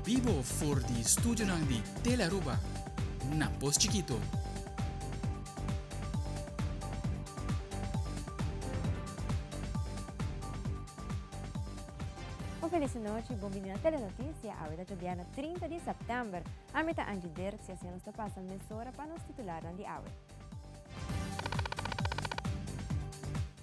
vivo for di studio ng di Telaruba. Napos chiquito. Feliz noite, bombini na telenotícia, a hora dia 30 de setembro. A meta Angie Dirk, se assim nos passa emissora para nos titular de awe.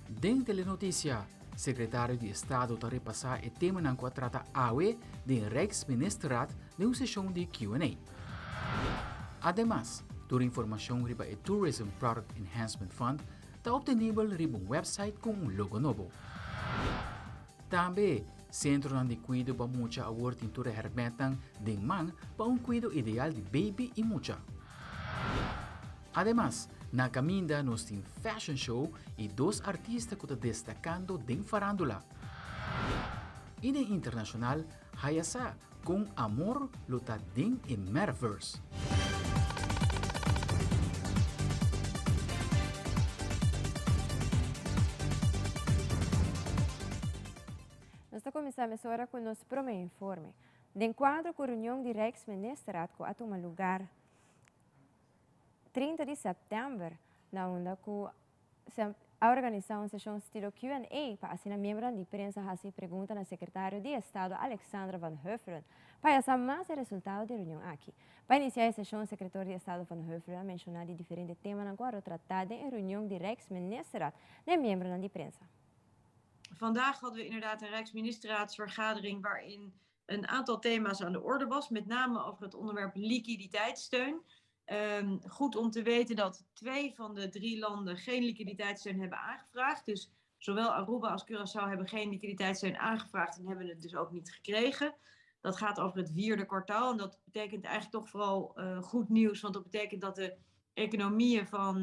Den telenoticia, secretário de Estado está repassar o tema na quadrata AWE do Rijksministeraat de uma sessão de Q&A. Además, toda informação riba o Tourism Product Enhancement Fund está obtenível riba um website com um logo novo. Também, Centro de Cuido para mucha award em toda hermetan de man para um cuido ideal de baby e mucha. Además, na caminda nos tem fashion show e dois artistas que estão destacando em farándula. E de internacional, Hayasa com Amor luta em Metaverse. Nós começamos agora com o nosso primeiro informe. De enquadro com a reunião de Rijksministeraat que a tomar lugar 30 de setembro, na onde a organização uma sessão estilo Q&A para assinar membros de imprensa a pergunta na secretário de Estado Alexandra Van Huffelen para saber mais o resultado da reunião aqui. Para iniciar a sessão, o secretário de Estado Van Huffelen mencionou de diferentes temas na qual tratado em reunião de Rijksministeraat de membros de imprensa. Vandaag hadden we inderdaad een Rijksministeraatsvergadering waarin een aantal thema's aan de orde was, met name over het onderwerp liquiditeitssteun. Goed om te weten dat 2 van de 3 landen geen liquiditeitssteun hebben aangevraagd. Dus zowel Aruba als Curaçao hebben geen liquiditeitssteun aangevraagd en hebben het dus ook niet gekregen. Dat gaat over het 4e kwartaal en dat betekent eigenlijk toch vooral goed nieuws, want dat betekent dat de economieën van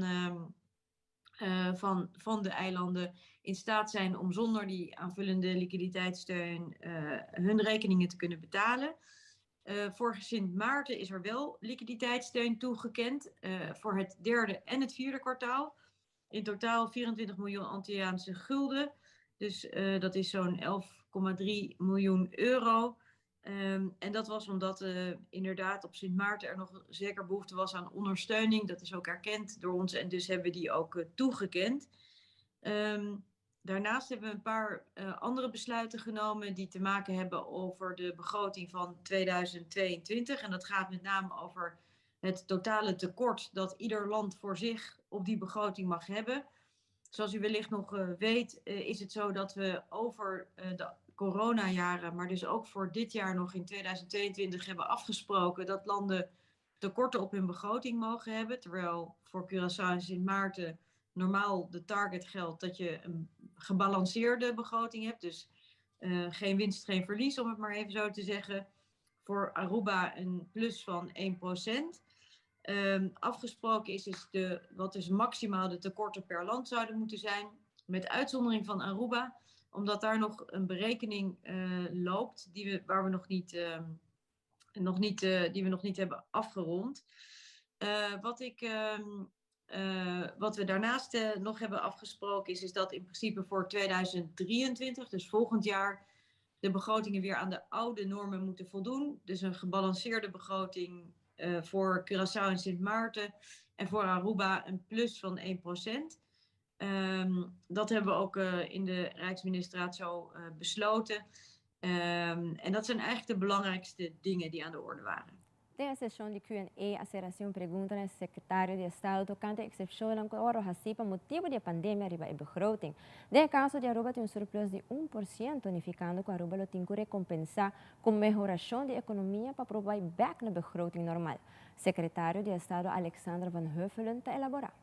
de eilanden in staat zijn om zonder die aanvullende liquiditeitssteun hun rekeningen te kunnen betalen. Voor Sint Maarten is er wel liquiditeitssteun toegekend voor het 3e en het 4e kwartaal. In totaal 24 miljoen Antilliaanse gulden. Dus dat is zo'n 11,3 miljoen euro. En dat was omdat inderdaad op Sint Maarten er nog zeker behoefte was aan ondersteuning. Dat is ook erkend door ons en dus hebben we die ook toegekend. Daarnaast hebben we een paar andere besluiten genomen die te maken hebben over de begroting van 2022. En dat gaat met name over het totale tekort dat ieder land voor zich op die begroting mag hebben. Zoals u wellicht nog weet, is het zo dat we over de coronajaren, maar dus ook voor dit jaar nog in 2022 hebben afgesproken dat landen tekorten op hun begroting mogen hebben. Terwijl voor Curaçao en Sint Maarten normaal de target geldt dat je een gebalanceerde begroting hebt. Dus geen winst, geen verlies, om het maar even zo te zeggen. Voor Aruba een plus van 1%. Afgesproken is dus wat dus maximaal de tekorten per land zouden moeten zijn. Met uitzondering van Aruba, omdat daar nog een berekening loopt die we nog niet hebben afgerond. Wat we daarnaast nog hebben afgesproken is dat in principe voor 2023, dus volgend jaar, de begrotingen weer aan de oude normen moeten voldoen. Dus een gebalanceerde begroting voor Curaçao en Sint Maarten en voor Aruba een plus van 1%. Dat hebben we ook in de Rijksministeraat zo besloten. En dat zijn eigenlijk de belangrijkste dingen die aan de orde waren. Tem a sessão de Q&A, a será pergunta ao secretário de Estado tocante a excepção que ora hasipa motivo da pandemia riba e begroting. De caso de Aruba tem surplus de 1%, unificando que Aruba tem que recompensar com melhoração de economia para provar back na begroting normal. Secretário de Estado Alexandra Van Huffelen te elaborar.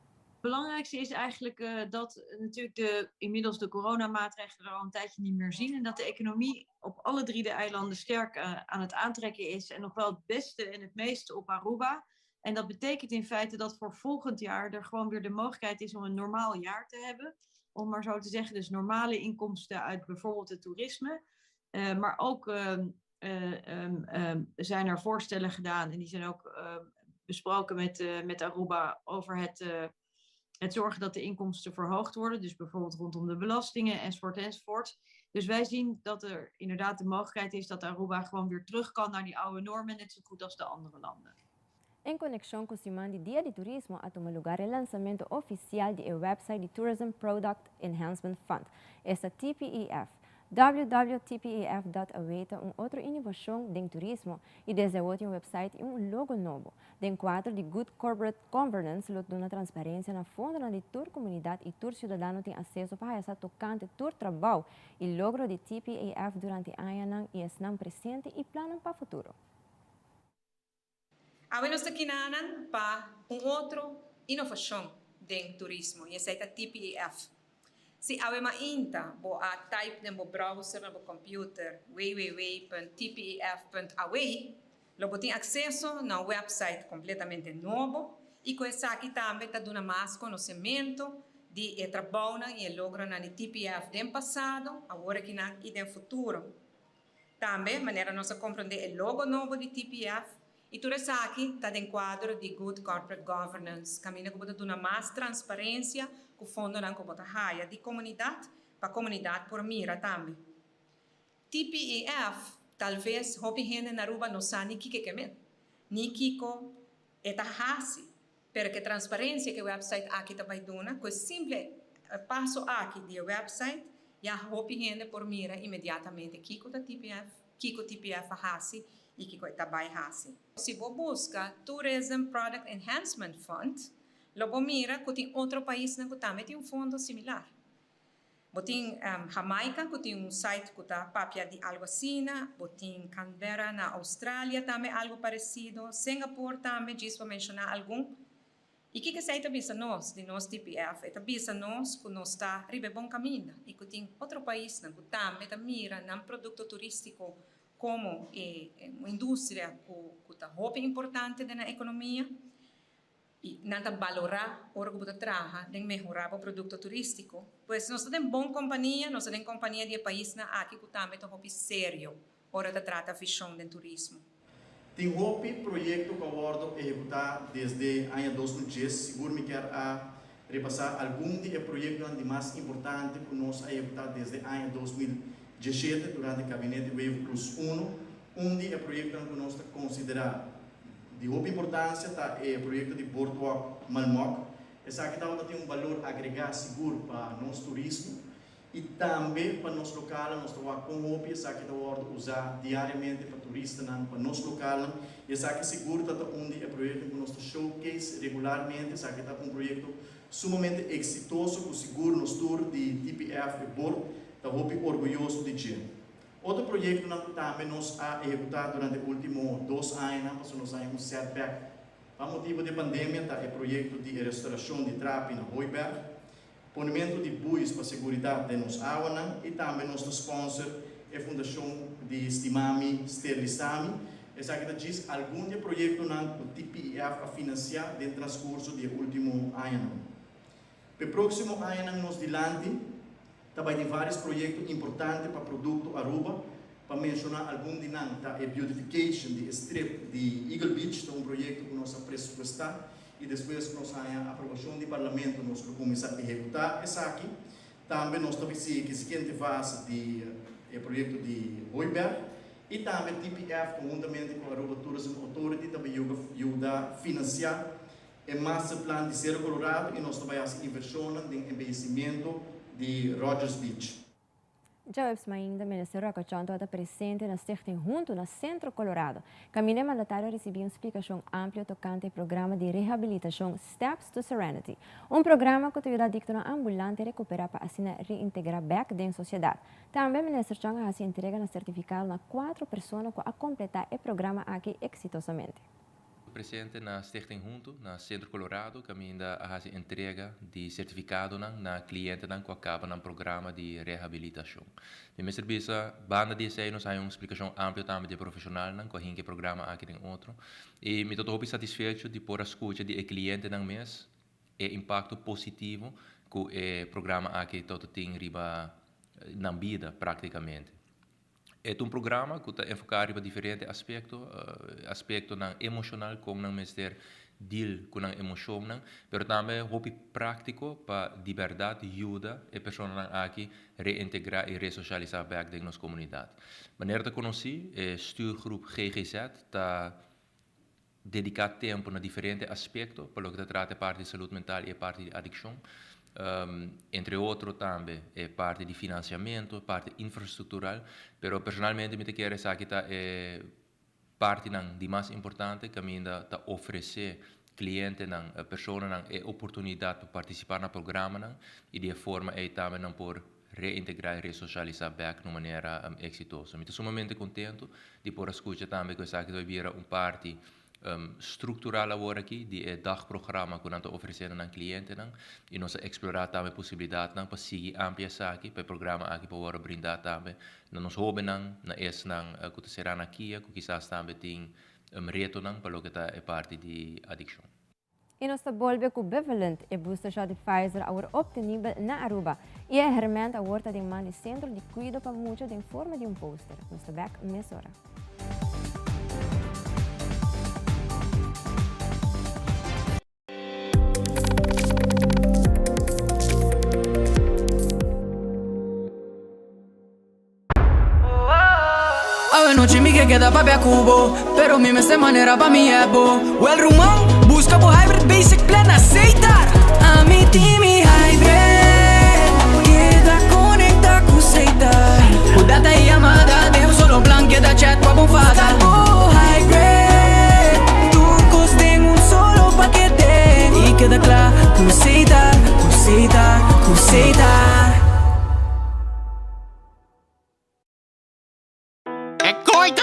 Het belangrijkste is eigenlijk dat natuurlijk inmiddels de coronamaatregelen er al een tijdje niet meer zien. En dat de economie op alle 3 de eilanden sterk aan het aantrekken is. En nog wel het beste en het meeste op Aruba. En dat betekent in feite dat voor volgend jaar er gewoon weer de mogelijkheid is om een normaal jaar te hebben. Om maar zo te zeggen, dus normale inkomsten uit bijvoorbeeld het toerisme. Maar ook zijn er voorstellen gedaan. En die zijn ook besproken met Aruba over het zorgen dat de inkomsten verhoogd worden. Dus bijvoorbeeld rondom de belastingen enzovoort. Dus wij zien dat er inderdaad de mogelijkheid is dat Aruba gewoon weer terug kan naar die oude normen, net zo goed als de andere landen. Em conexão com o Semana Dia de Turismo, a tomar lugar o lançamento oficial do website do Tourism Product Enhancement Fund, esta TPEF. www.tpef.away outro inovação em turismo e desenvolve um website e logo novo. De quadro de Good Corporate Governance, lot dona transparência na fundo de tour comunidade e tour cidadano tem acesso para essa tocante tour trabalho e logro de TPEF durante anos e estão presente e plano para o futuro. Agora nós estamos aqui para outra inovação em turismo, e essa é a TPEF. Se alguém ainda type no browser, no computer, www.tpef.away, você tem acesso a um website completamente novo e com isso aqui também está dando mais conhecimento de trabalho e logro na TPEF do passado, agora aqui e do futuro. Também, maneira nós compreender o logo novo de TPEF e tudo isso aqui está em quadro de Good Corporate Governance, caminho que pode dar mais transparência com o fundo que pode raia de comunidade para a comunidade por mira também. TPEF, talvez, houve gente na Aruba não sabe o que é, nem kiko é hasi, porque a transparência que o website aqui está vai dar, com simples passo aqui do website, já houve gente por mira imediatamente kiko da TPEF, kiko TPEF hasi e kiko está vai hasi. Se você busca Tourism Product Enhancement Fund, logo mira que tem outro país que também tem fundo similar. Tem Jamaica, que tem site que está papia de algo assim, tem Canberra na Austrália também algo parecido, Singapura também, diz para mencionar algum. E o que é que bisa nós, de nós TPEF? É bisa nós que nós está ribe bom caminho e que tem outro país que também mira num produto turístico como uma indústria que está muito importante na economia. E nada valorar o que trabalha de melhorar o produto turístico, pois nós temos boa companhia, nós temos companhia de país na aqui que também é sério, hora de tratar a visão do turismo. Tem um projeto que eu abordo executar desde o ano 2010, seguro me quer a repassar algum de projetos mais importantes que nós executar desde o ano 2017 durante o gabinete Wave Plus 1, onde é projeto que nós consideramos de grande importância está o projeto de Boardwalk Malmoc. Esse aqui tem valor agregado seguro para o nosso turismo e também para o nosso local, nós trabalhamos com hobby, esse aqui está usar diariamente para turistas, para o nosso local. Esse aqui seguro está onde é projeto que nós showcase regularmente, esse aqui está um projeto sumamente exitoso, com seguro nos tour de TPEF e Board, está hobby orgulhoso de gente. Outro projeto que também nós executado durante os últimos 2 anos, nós temos um setback. Para motivo de pandemia, é o projeto de restauração de trape na Hooiberg, ponimento de buis para a segurança de nos águas e também nosso sponsor é a Fundação de Estimami Sterlisami. Essa aqui diz algum projeto que o TPEF a financiar dentro do transcurso do último ano. Para o próximo ano, nós dilante, também tem vários projetos importantes para o produto Aruba, para mencionar algum de nós, a beautification de strip de Eagle Beach, um projeto que nós pressupostar e depois que nós temos a aprovação do parlamento, nós vamos começar a executar essa aqui. Também nós temos que seguinte fase do projeto de Hooiberg e também TPEF, conjuntamente com a Aruba Tourism Authority, também ajuda a financiar o Master Plan de Cerro Colorado e nós também fazemos inversão em investimento de Rogers Beach. Já ainda, o Ministério Rocachonto está presente na Stichting Junto, no Centro Colorado. Caminho mandatário recebeu uma explicação ampla tocante ao programa de reabilitação Steps to Serenity, um programa que ajuda a dictar ambulante a recuperar para assim reintegrar back na sociedade. Também o Ministério Chong se entrega na certificado na 4 pessoas que a completar o programa aqui exitosamente. Presente na Stichting Junto, na Centro Colorado, que ainda faz entrega de certificado na cliente que acaba no programa de reabilitação. De meu serviço, banda de sei nós temos uma explicação ampla também de profissional que a gente programa aqui em outro. E me estou muito satisfeito de por escuta de cliente não mês e impacto positivo que o programa aqui todo tem riba na vida praticamente. É um programa que está enfocado para diferentes aspectos, aspecto emocional, como não mister deal com a emoção, mas também hobby prático para liberdade ajuda a pessoa aqui reintegrar e resocializar back dentro da comunidade. Maneira de conhecer, é stuurgroep GGZ está dedicado tempo a diferentes aspectos, para o que trata a parte de saúde mental e a parte de adicção. Entre outros também é parte de financiamento, parte infraestrutural, mas personalmente me quero dizer que é parte de mais importante que ainda oferecer cliente pessoa a oportunidade para participar no programa e de forma aí também por reintegrar e resocializar back de maneira exitosa. Estou sumamente contente de poder escutar também que eu vai vir parte estrutural agora aqui de dagprogramma que nós oferecemos aos clientes e nós explorar também a possibilidade para seguir amplia aqui para o programa aqui para brindar também na nos hobby na que será aqui que quizás também tem reto para o que é parte de adicção. E nós volve com Bivalent e booster shot de Pfizer agora obtenível na Aruba e a hermente a horta de man de centro de cuidado para muitos em forma de poster. Nós back mesora. Noche mi que queda pa' cubo, pero mi esta manera pa' mi ebo. Well rumão, busca por hybrid basic plan aceitar. A mi team hybrid, queda conecta com aceitar. O data e amada, deu solo plan, queda chat pa' bonfada. Oh hybrid, tu coste solo paquete. E queda claro, com aceitar, com aceitar, com aceitar.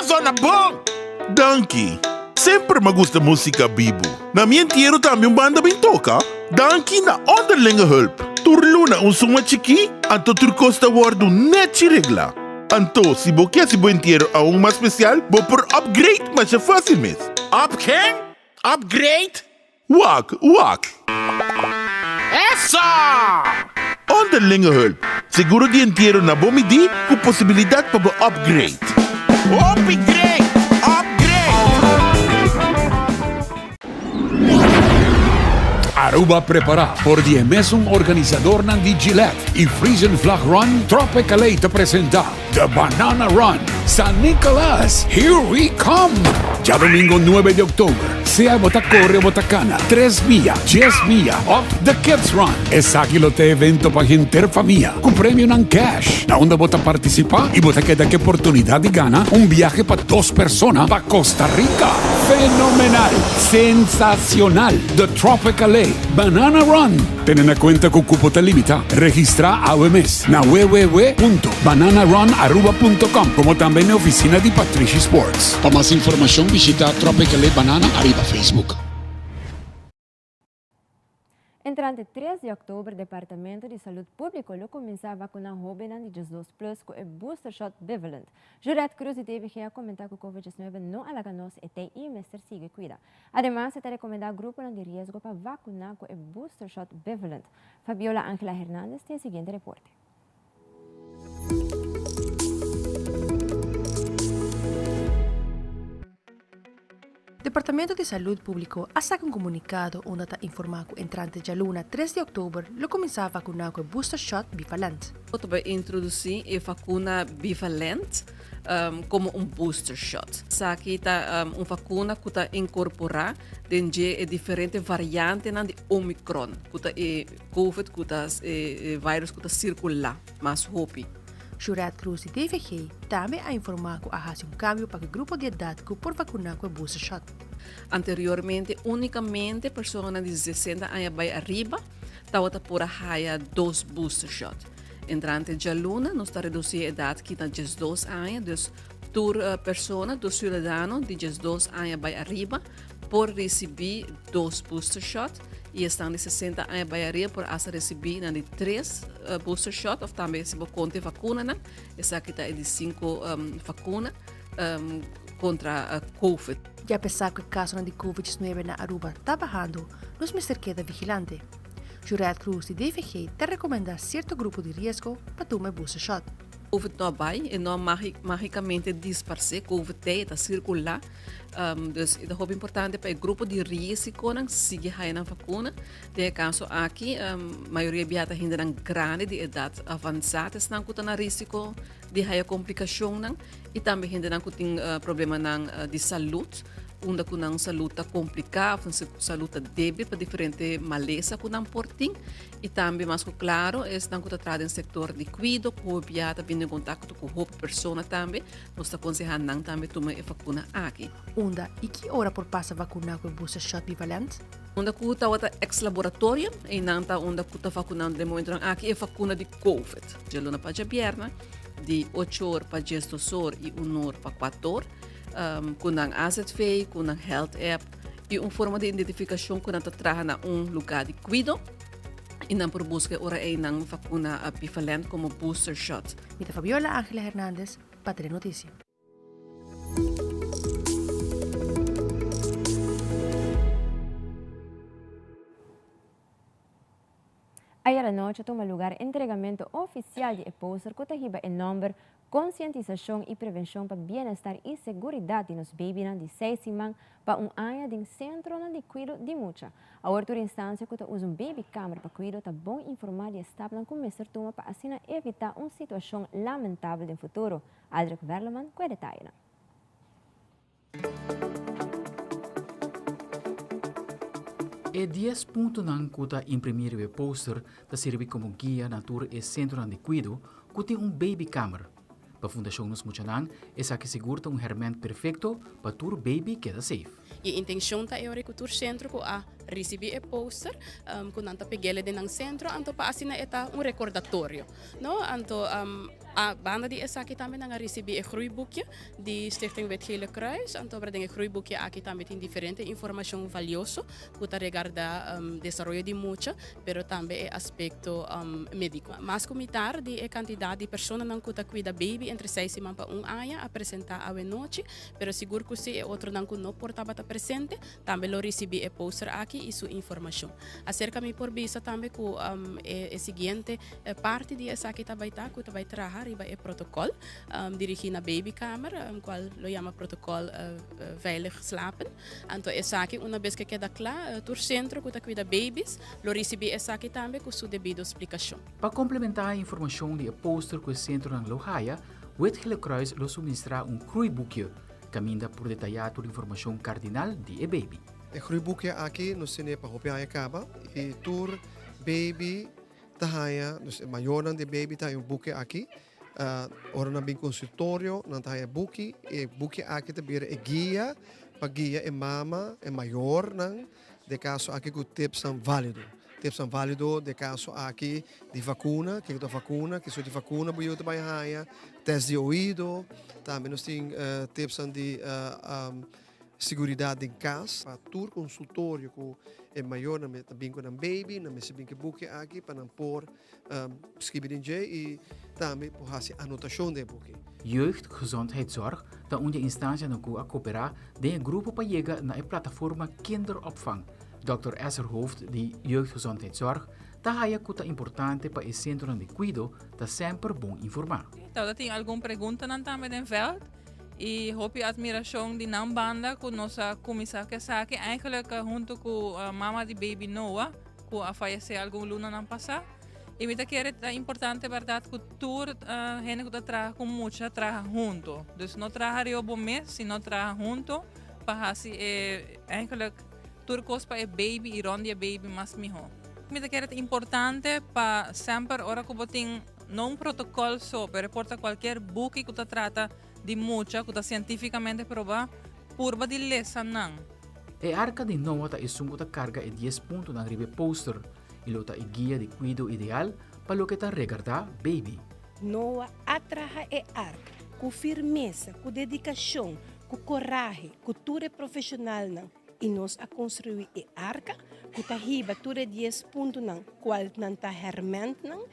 Zona bom! Danke! Sempre me gusta música bibo. Na minha entierro também banda bem toca. Danke na onderlinge hulp. Turluna suma chiqui, anto turcosta wardu net regla. Anto, se bo quer se bo entierro a mais especial, bo por upgrade, mas é fácil mesmo. Up quem? Upgrade? Wak. Essa! Onderlinge hulp. Seguro de entierro na bom midi, com possibilidade para bo upgrade. Upgrade! Aruba prepara por die mesum organizador nan di Gillette e Frisian Flag Run Tropicale te presenta The Banana Run San Nicolas, here we come! Ya domingo 9 de octubre, sea bota corre o bota cana, 3 millas, 10 millas of The Kids Run. Es aquilo te evento pa gente familia, con premio nan cash. Na onda bota participa y bota queda que oportunidad de gana un viaje pa 2 personas pa Costa Rica. Fenomenal, sensacional, The Tropicale Banana Run. Ten en cuenta que cupo te limita. Registra a mes na www.bananarunaruba.com como también en oficina de Patricia Sports. Para más información visita Tropicale Banana arriba Facebook. Entrante 3 de outubro, o Departamento de Saúde Pública lo começou a vacinar jovens de 12 plus com o booster shot bivalent. Juret Cruz e TVG comentar que o Covid-19 não alaga nós e tem Mr. Sigue cuida. Además, se te recomenda grupo de risco para vacinar com o booster shot bivalent. Fabiola Ángela Hernández tem o seguinte reporte. Departamento de Saúde Público ha sacado um comunicado onde está informado que entrante de luna 3 de outubro lo começar a vacinar com o booster shot bivalent. Vai introduzir a vacuna bivalent como booster shot. Aqui está uma vacuna que está incorporar dentro de diferentes variantes de Omicron, que está COVID, que está vírus que está circular, mais rápido. Juret Cruz e DVG também ha informado que há cambio para o grupo de idade que por vacinar com o booster shot. Anteriormente, unicamente pessoas de 60 anos para arriba estavam por a 2 booster shot. Entrante de luna, nós está reduzindo a idade que está 12 anos, então pessoas, dos cidadãos de 12 anos para arriba por receber 2 booster shot e estão de 60 anos para arriba por receber 3 booster shot, ou também se você conta vacuna, essa aqui está de 5 vacunas contra a COVID. Já apesar que o caso de Covid-19 na Aruba está bajando, nós me queda vigilante. Juret Cruz e DVG te recomenda certo grupo de risco para tomar booster shot. COVID não vai e não magicamente disperse, COVID está circular. Dus é muito importante para o grupo de risco não seguir a vacuna. De caso aqui, a maioria biata ainda não grande de idade avançada, não tem risco de a complicação não e também ainda não tem problema de saúde. Onde com a saúde está complicada, a saúde está débil para diferentes malezas que não portem. E também, mais claro, é que está tratado no setor de cuidado, que o biata vindo em contato com a pessoa também. Nós estamos aconselhando também tomar a vacuna aqui. Onda, e que hora por passa vacinar com o booster shot bivalente? Onde que está o ex-laboratório, e não está onde que está vacunando de momento aqui é vacuna de COVID. De luna para a perna, de 8 horas para 10 horas e 1 hora para 4 horas. Com a AZV, com a Health App e uma forma de identificação que nós trabalhamos em lugar de cuidado e não por busca ora uma vacuna bivalente como booster shot. Mita Fabiola Ángela Hernández, Patria Notícia. Ayer anoche tomó lugar entregamiento oficial de póster que te el nombre Concientización y Prevención para Bienestar y Seguridad de los Bebés de 6 semanas para un año de centro de cuidado de mucha. A outra instância que usa baby camera para cuidado está bom informar e estabelecer com Mr. Tuma para assim evitar uma situação lamentável no futuro. Aldrich Verleman com detalhes. E 10 pontos na que imprimir o poster que serve como guia na tour e centro de cuidado que tem baby camera. Para a Fundação Nos Muchanan, essa que segura herramienta perfeito para tour baby queda safe. E a intenção é que o centro que a receber o poster, que não está pegando dentro do centro, então para assim é recordatório. No, então a banda de essa aqui também não receber o groeiboekje de Stichting Wet Gele Kruis, então para o groeiboekje aqui também tem diferente informação valiosa que está regarda desenvolvimento de mucha, pero também é aspecto médico. Mas comentar de a quantidade de pessoas que está cuida baby entre 6 semanas para 1 ano apresentar a noite, pero seguro que se é outro não que não portava presente, também lo receber o poster aqui e sua informação. Acerca-me por vista também que a seguinte parte de essa aqui também está que vai trabalhar e vai protocolo dirigido na baby camera, qual lo chama protocolo veilig slapen. Então essa aqui uma vez que queda claro, o centro que cuida babies, lo receber essa aqui também com sua devida explicação. Para complementar a informação de poster que o centro na Lohaya, Wet Gele Kruis lo suministra groeiboekje, caminda por detalhar a informação cardinal de baby. O groeiboekje aqui no cine para hopiar acaba e tour baby tahaya, maior de baby tá boekje aqui. Ora na bem consultório, na tahaya boekje e boekje aqui também é guia para guia e mama é maior não de caso aqui com tips são válido. Tips são válido de caso aqui de vacuna, que é vacuna, que sou de vacuna, para eu também haia, teste de ouvido, também nós tem tips de segurança em casa, para tour consultório que é maior também com um baby, na mesa bem que boekje aqui para não pôr schrijven e também por fazer anotação de boekje. Jeugdgezondheidszorg está onde a instância no que a cooperar de um grupo para chegar na plataforma Kinderopvang. Dr. Esserhoofd, de Jeugdgezondheidszorg, está importante para o centro de cuidado, está sempre bom informar. Então, tem alguma pergunta também no veld? E hoop je admiração de não banda com nossa comissão que sabe eigenlijk junto com a mama de baby Noah que a faleceu algum luna não passar e me que é importante verdade que tour gente que trabalha com muita trabalha junto dus não trabalha bom mês se não trabalha junto para assim eigenlijk tour coisa para baby e ronde baby mais melhor me que é importante para sempre hora que botem não protocolo só para reportar qualquer book que trata de mucha que está cientificamente provado purba de lesa não. E arca de Noah está isungo ta carga e 10 pontos na ribe poster e lota e guia de cuido ideal para lo que está regarda baby. Noah atraja e arca com firmeza, com dedicação, com coragem, com tudo profissional não. E nós a construir e arca que está riba tudo 10 pontos não, qual não está herment não,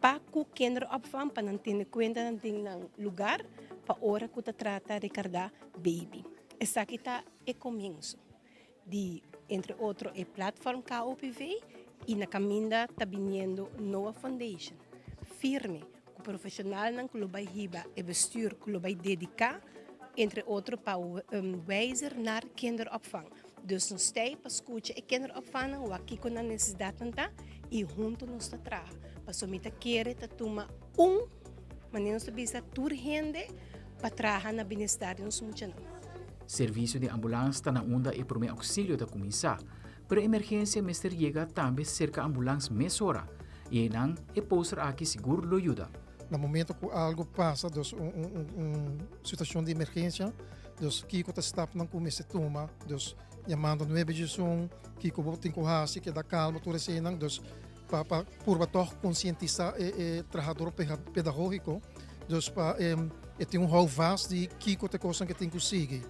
para que o kinderopvang para não ter conta não tem lugar para hora que trata de carregar baby. Essa aqui está o começo de, entre outros, a plataforma KOPV e na caminda está vindo Noah Foundation. Firme, com profissional ng klubay hiba e bestuur klubay dedica, entre outros para wijzer naar kinderopvang. Dus nog steeds para escutar e kinderopvang ng wakiko na necessidade nanta e junto nos trabalha. Para somita querer tomar maneira de bisa turhende para trabalhar na bem-estar nos muitos. Serviço de ambulância está na onda e promete auxílio da comissão. Para emergência, Mr. Llega também cerca ambulância meia hora. E não é poster aqui seguro lo ajuda. No momento que algo passa, dus situação de emergência, dus Kiko está stap não começa a tomar, dus chamando 911, Kiko botem com hasi que dá calma tudo assim, dus para por toch conscientizar trabalhador pedagógico, dus para tem houvast de Kiko te coisa que tem que seguir.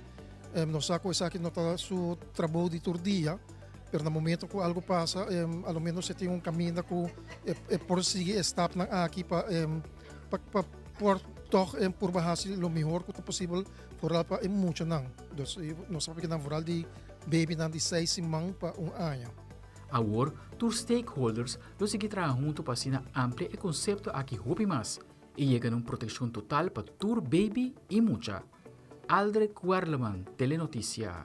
Nós saco essa que não está seu trabalho de todo dia. Pero no momento que algo passa, ao menos você tem caminho que por seguir estap aqui para por baixar o melhor que possível for para muito não. Então nós sabemos que na moral de baby não de 6 semanas para ano. Agora, os stakeholders lo seguem trabalhando junto para assinar amplo e conceito aqui hopi mais e chega numa proteção total para tur baby e mucha. Aldre Quarleman, Telenotícia.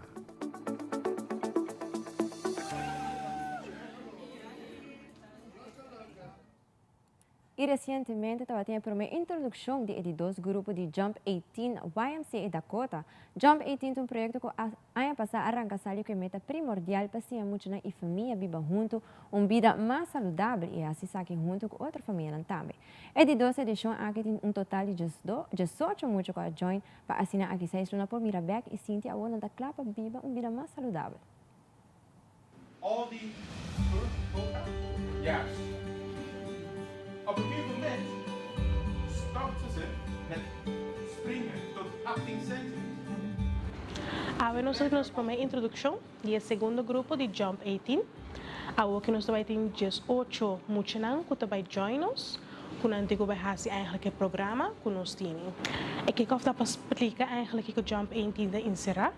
E recentemente estava tendo uma introdução de dois grupos de Jump 18 YMCA e Dakota. Jump 18 é um projeto que ano passado arranca saiu que meta primordial para se muitos e família viva junto uma vida mais saudável e assim saque junto com outra família também. E de 12 edições aqui tem total de 18 muitos que a join para assinar aqui 6 lunas por Mirabeck e Cynthia agora da clapa viva uma vida mais saudável. Al die juist. Op een gegeven moment starten ze met springen tot 18 centimeter. Nós temos uma introdução e o segundo grupo de Jump 18. Agora nós também temos 18 muitos que também join nos, que nós temos que eigenlijk het programa que nós temos. Ik kijk of dat explica eigenlijk que o Jump 18 inserar,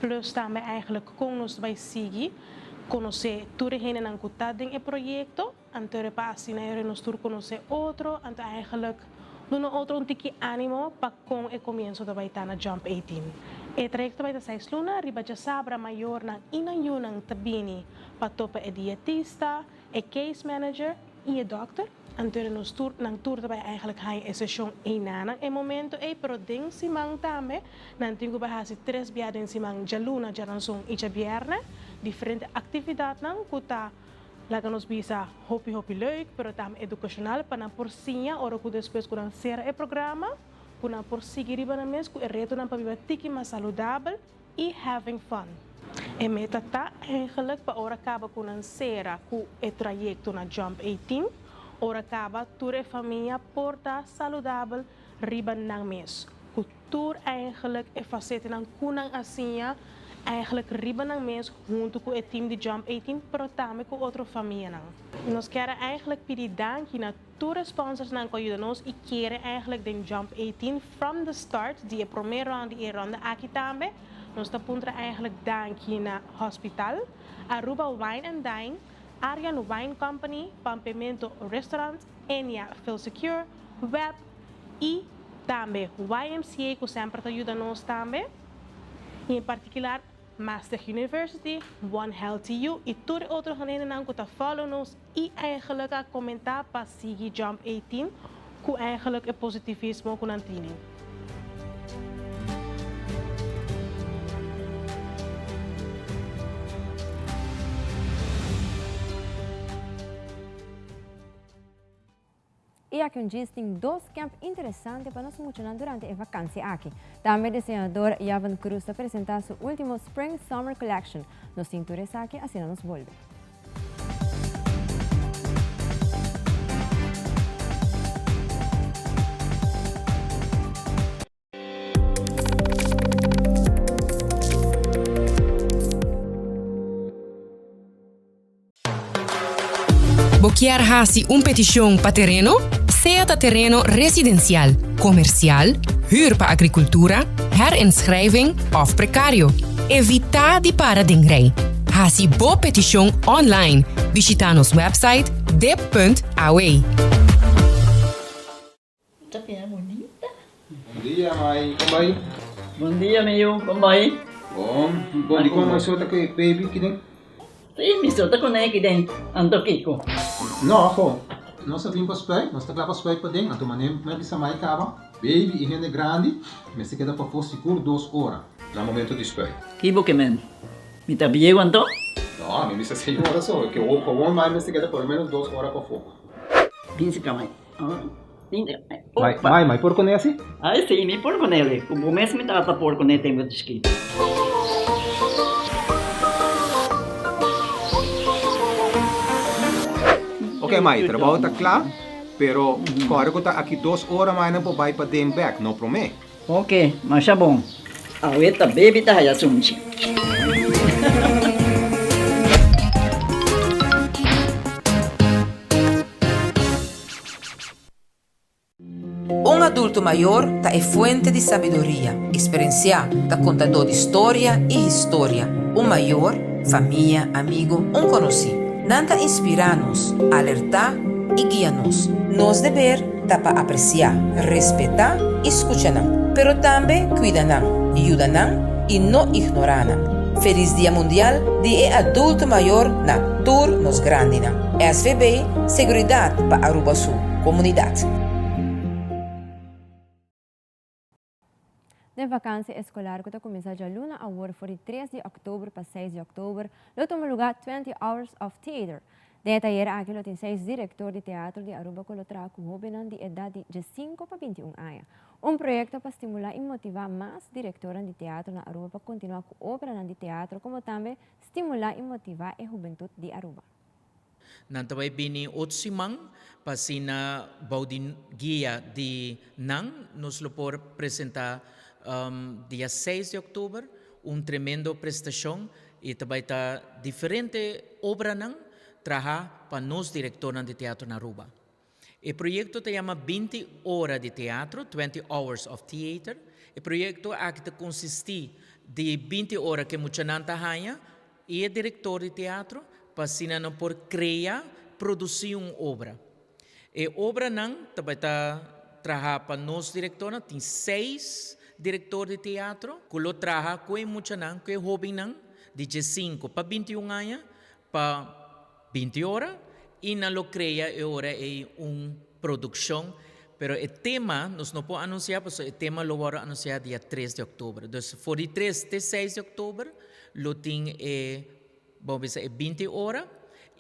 plus também eigenlijk com nós vai seguir conhecer tudo que não está dentro do projeto, antes para assinar nós tur conhecer outro, antes eigenlijk doen outro tiki ânimo para com o começo da baita na Jump 18. E trajecto baita 6 luna, riba já sabra maior ng inang tabini para topa e dietista, e case manager e e doctor. Antes nos tur nang tur tabay eigenlijk hay e session e nanang e momento e pero ding simang tame nang tingo bahasi 3 biaden simang jaluna jaransong icha bierne diferente actividad nang kuta laga nos bisa hopi leuk pero tam educacional para por sinha ora ku después ku ser e programa ku na por seguir riba na mes ku e reto nang pabiba tiki mas saudável e having fun. E meta ta eigenlijk pa ora kaba ku nang sera ku e trajecto na Jump 18. Ora acaba toda família porta saudável riba ng mes. Cultuur eigenlijk e facete ng kunang asinha eigenlijk riba ng mes junto com o team de Jump 18 pero também com outra família nang. Nós queremos eigenlijk pedir dank na toda sponsors nang ko ajuda nos e querem eigenlijk den Jump 18 from the start die primeiro round e ronda aqui também. Nós tá puntra eigenlijk dank na hospital, Aruba Wine and Dine, Aryan Wine Company, Pampamento Restaurant, Enya Feel Secure, Web e também YMCA que sempre ajuda nos também. Em particular, Master University, One Healthy You e todos outros generen que follow nos e eigenlijk a comentar para seguir Jump 18 que eigenlijk é positivismo que nantini. E aqui tem 2 campos interessantes para nós funcionar durante a vacância aqui. Também o desenhador Yavan Cruz apresentar seu último Spring Summer Collection. Nos cinturas aqui, assim nos volve. Boquear hasi petição para terreno? Seja terreno residencial, comercial, huur para agricultura, herinschrijving of precario. Evita di paradengrij. Hasi bo petition online. Visita ons website dep.aw. Esta que é bonita. Bom dia, mãe. Como vai? Bom dia, meu. Como vai? Bom dia, como sou tá que baby que tem? Sim, me solta com ele que tem. Ando Kiko. Não, pô. Nós vimos para spray, nós tá lá para spray para dentro. Então, mané, mas bisa mai acaba. Baby e gente grande, mas se queda para for seguro 2 horas. No momento de spray. Kibo que men. Me tá bem quanto? Não, a mim bisa 6 horas só. Que o bom mais se queda por menos 2 horas para fogo. Pince camai. Mãe, por conhece? Ah, sim, me por com ele. O mesmo me trata por com ele tem muito escrito. Ok, mãe, trabalho tá claro, pero agora que tá aqui 2 horas mais não pode ir para dentro back, não promete. Ok, mas é bom. A ueta baby tá aí assunto. Un adulto maior é fonte de sabedoria, experiência, contador de história e história. Un maior, família, amigo, un conhecido. Nanta inspira-nos, alertar e guia-nos. Nos dever para apreciar, respeitar e escutar, pero também cuidar, ajudar e não ignorar. Feliz Dia Mundial de Adulto Maior na Tour nos Grandina. SVB, seguridade para Aruba Sul, comunidade. De vacância escolar que começa já luna agora for de 3 de outubro para 6 de outubro, lo toma lugar 20 Hours of Theater. Detta era aqui tem 6 diretor de teatro de Aruba que lo traga com jovens de idade de 5 para 21 anos. Projeto para estimular e motivar mais diretores de teatro na Aruba para continuar com obras de teatro, como também estimular e motivar a juventude de Aruba. Nanti vai bini otsimang pasina baudin guia de nang nos lo por apresentar dia 6 de outubro tremendo prestação e também está diferente obra nang traha para nos diretores de teatro na Aruba. O projeto se chama 20 horas de teatro, 20 Hours of Theater. O projeto aqui consiste de 20 horas que muita nanta hanya e o diretor de teatro para não por criar, produzir uma obra. E obra não também está trabalhar para nós diretores, tem 6 diretores de teatro, que lo trabalha com muita não, que hobby não, de 5 para 21 anos, para 20 horas, e não lo cria agora é uma produção. Pero o tema, nós não podemos anunciar, porque o tema lo vamos anunciar dia 3 de outubro. Então, for de 3 de 6 de outubro, lo tem vamos dizer, 20 horas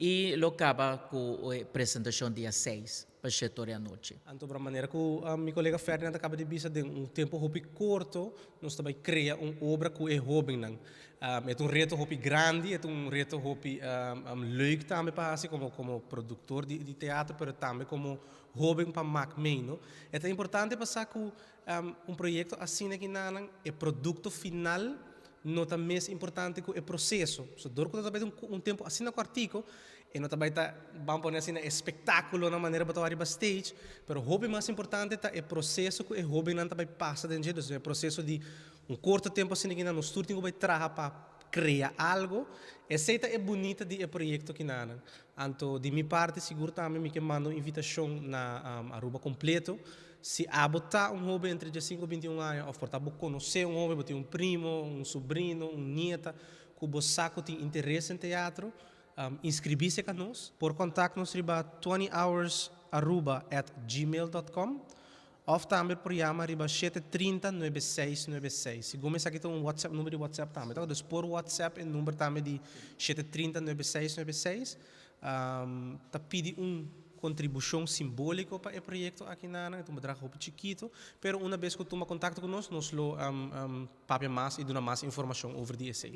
e lo acaba com a apresentação dia 6, para 7 horas da noite. Então, de maneira que meu colega Ferdinand acaba de dizer, de tempo hobby curto, nós também cria uma obra que é hobby. É reto hobby grande, é reto hobby leuk também para assim, como produtor de teatro, mas também como hobby para Mac Meino. É importante passar que projeto assim aqui na é produto final. Não é mais importante que o processo. Se dor que também tempo assim no artigo, e não também tá vamos pôr assim espetáculo na maneira para arribar stage, pero o hobby mais importante é o processo que o hobby não também passa dentro do processo de curto tempo assim que no estúdio vai trabalhar para criar algo. Essa é bonita de projeto que nana. Então de minha parte seguro também me que mando invitação na Aruba completo. Se abotar hobby entre 5 e 21 anos, ou portanto, conhecer hobby, ter primo, sobrinho, nieta, que você tem interesse em teatro, inscrever-se com nós. Por contato, nos riba 20hoursAruba@gmail.com ou também por chamar riba 730-9696. Se começar aqui tem WhatsApp, número de WhatsApp também. Então, por WhatsApp, o número também de 730-9696. Tá pedir contribuição simbólica para o projeto aqui na Ana, então um chiquito, pero uma vez que toma contato conosco, nós lo papia mais e dá mais informação sobre isso.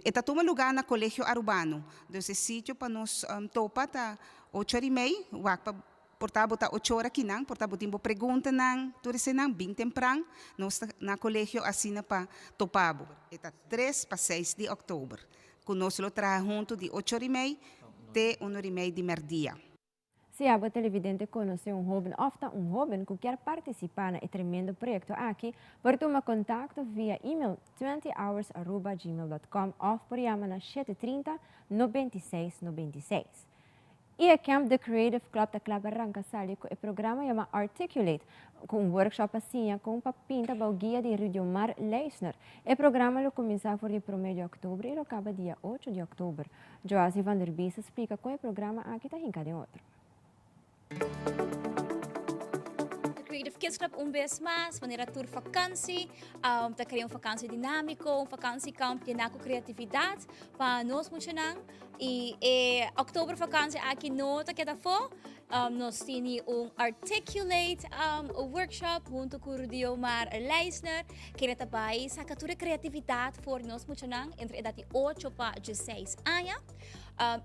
Está toma lugar na Colégio Arubano, desse sítio para nós topa tá 8h30, para portar botar 8 horas aqui não, portar botar pergunta não, tudo isso não bem temprano, nós na Colégio assina para topabo. Está 3 para 6 de outubro, conosco lo traz junto de 8h30 até 1h30 de merdia. Se a televidente conhece jovem, ofta jovem que quer participar no tremendo projeto aqui, pode tomar contato via e-mail 20hoursAruba@gmail.com ou por chamar na 730-9696. E a Camp The Creative Club da Club arranca sali com o programa chama Articulate, com um workshop assim com papinta guia de Rudiomar Leisner. O programa lo começa por o 1 de outubro e lo acaba dia 8 de outubro. Joasi van der Bies explica como o programa aqui está em outro. Creative Kids Club vez mais, maneira tour vakansie, te criar vakansie dinâmico, vakansiecamp de naco criatividade para nós funcionar. E outubro vakansie aqui nota que for, nós temos Articulate workshop junto com Rudiomar Leisner, que também saca toda criatividade para nós funcionar entre idade 8 para 16 anos.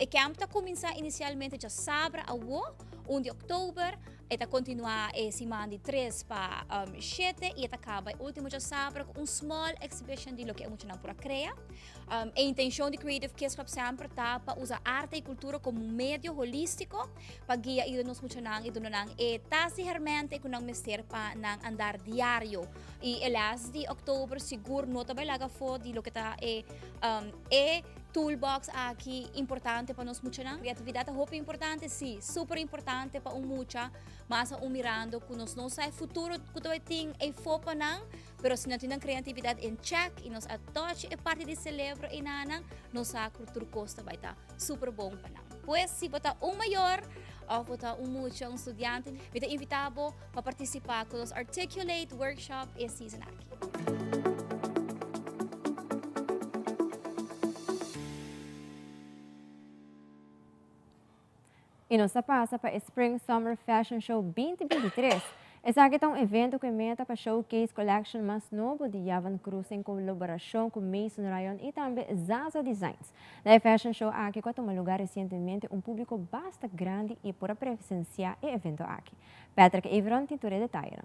O camp começa inicialmente já sábado a 1 de outubro, e continua semana de 3 para 7 e acaba o último de sábado com small exhibition de lo que é muito para criar. A intenção de Creative Kids Club sempre está para usar arte e cultura como um meio holístico para guiar e nos funcionar e donar e tasigermente com um mestre para andar diário. E elas de outubro seguro nota vai laga fo de lo que está toolbox aqui importante para nós funcionar. Criatividade é importante, sim, super importante para mucha, mas mirando que nós não sai futuro que nós tem e fopa não, pero se nós temos criatividade em check e nós touch e parte de celebro e nana, nossa cultura costa vai estar super bom para nós. Pois se botar maior ou botar mucho estudante, vai invitado para participar com os Articulate workshop e season aqui. E nós passa para o Spring Summer Fashion Show 2023. Esse aqui é um evento que meta para showcase collection mais novo de Javan Cruz em colaboração com Mason Ryan e também Zaza Designs. Na Fashion Show aqui que tomou lugar recentemente público bastante grande e para presenciar o evento aqui. Patrick Everon tem tudo detalhe.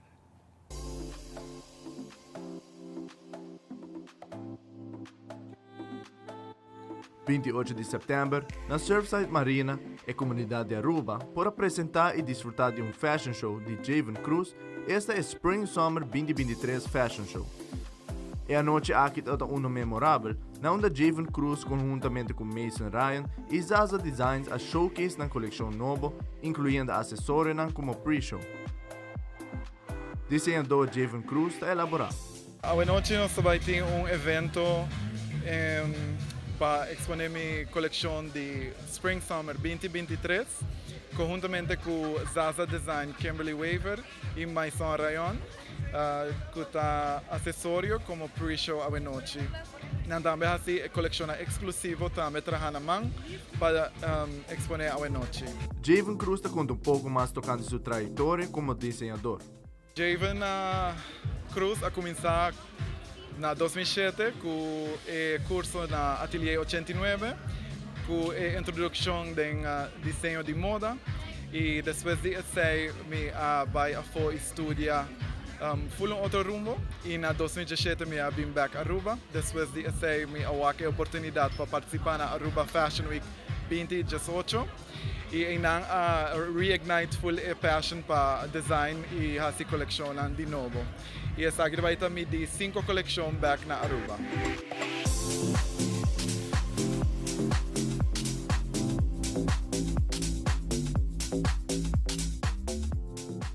28 de setembro, na Surfside Marina, a comunidade de Aruba, para apresentar e desfrutar de fashion show de Javan Cruz, esta é Spring Summer 2023 Fashion Show. E a noite aqui é uma memorável, na onde Javan Cruz, conjuntamente com Mason Ryan e Zaza Designs, a showcase na coleção nova, incluindo acessórios como pre-show. Desenhador Javan Cruz está elaborado. A noite nós vamos ter evento para exponer minha coleção de Spring Summer 2023, conjuntamente com Zaza Design, Kimberly Weaver e Maison Rayon, com acessório como pre-show a noite. Nós também temos a coleção exclusiva também na mão para exponer a noite. Javan Cruz está conta pouco mais tocando sua trajetória como desenhador. Javan Cruz a começar na 2007 com o curso na Atelier 89, com a introdução de desenho de moda e depois de isso me vai a estudar full outro rumo e na 2017 me vim back a Aruba. Depois de isso me houve a oportunidade para participar na Aruba Fashion Week 2018 e ainda reignite full passion para design e essa coleção de novo. E essa aqui vai ter de 5 coleções back na Aruba.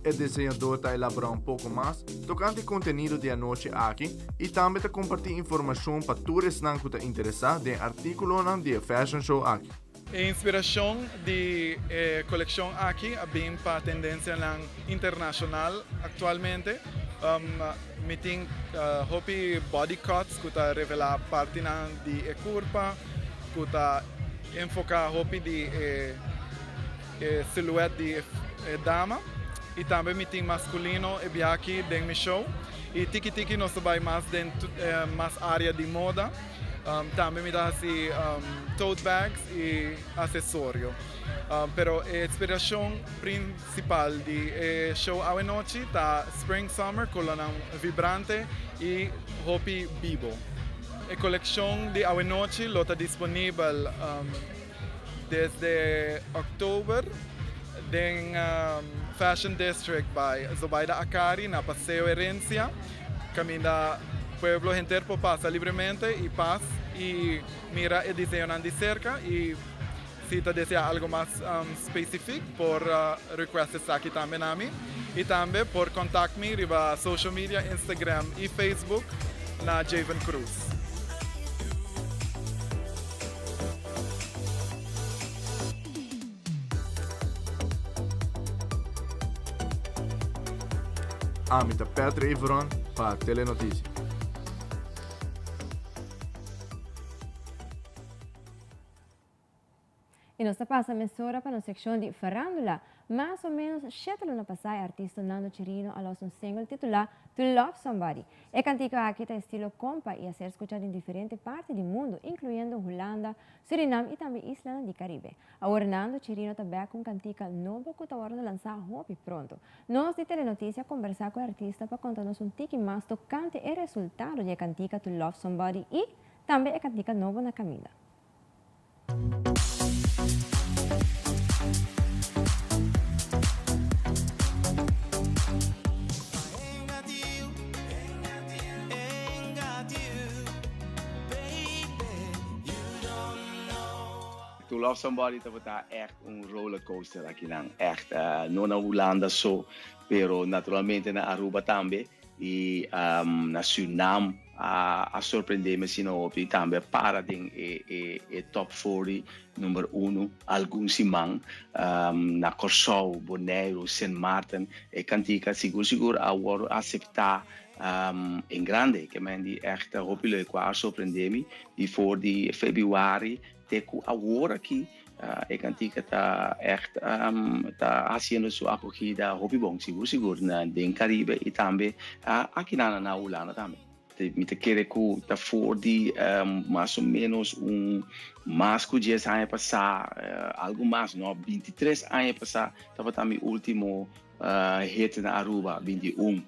O desenhador está elaborando pouco mais, tocando o conteúdo de a noite aqui e também está compartilhando informação para todos que estão interessados em artículos de Fashion Show aqui. A inspiração de coleção aqui é bem para a tendência internacional atualmente. Me tem hobby body cuts que está revelar parte de curva, que está enfocar hobby de silhueta de dama e também me tem masculino e biaki dentro do show e tiki nós vai mais dentro mais área de moda. Também me dá assim tote bags e acessório. Pero a inspiração principal de show a noite está Spring Summer com vibrante e hobby vivo. A coleção de a noite está disponível desde outubro no Fashion District by Zobaida Akari na Paseo Herencia. Caminha pueblo entero passa livremente e passa e mira e desenha de cerca e si te desea algo más específico por requestes aquí también a mí. Y también por contactarme riba social media, Instagram y Facebook na Javen Cruz. Amita Petra Ivron para Telenotícia. E nós passamos agora para a secção de farándula. Mais ou menos 7 anos passada, o artista Nando Chirino lançou um single titulado To Love Somebody. É cantiga aqui está estilo compa e a ser escutado em diferentes partes do mundo, incluindo Holanda, Suriname e também Islândia do Caribe. Agora Nando Chirino também com cantiga nova que está hora de lançar hope pronto. Nós de Telenotícia conversar com o artista para contar-nos um tique mais tocante e resultado da cantiga To Love Somebody e também a cantiga nova na Camila. To Love Somebody está echt een rollercoaster aqui não, echt não na Holanda só, pero naturalmente na Aruba também e na Suriname a surpreender-me se não e também para o top 40 número 1 alguns simang na Corsou, Bonaire, Saint Martin e cantica seguro agora aceitar em grande que me echt hoop leuk qua surpreender-me e voor die februari teku agora aqui e cantica tá echt tá haciendo sua acogida hopi bom seguro na den Caribe e também aqui na Holanda também me te querer que tá for de mais ou menos mais que 10 anos passar algo mais não 23 anos passar tava também último hit na Aruba 21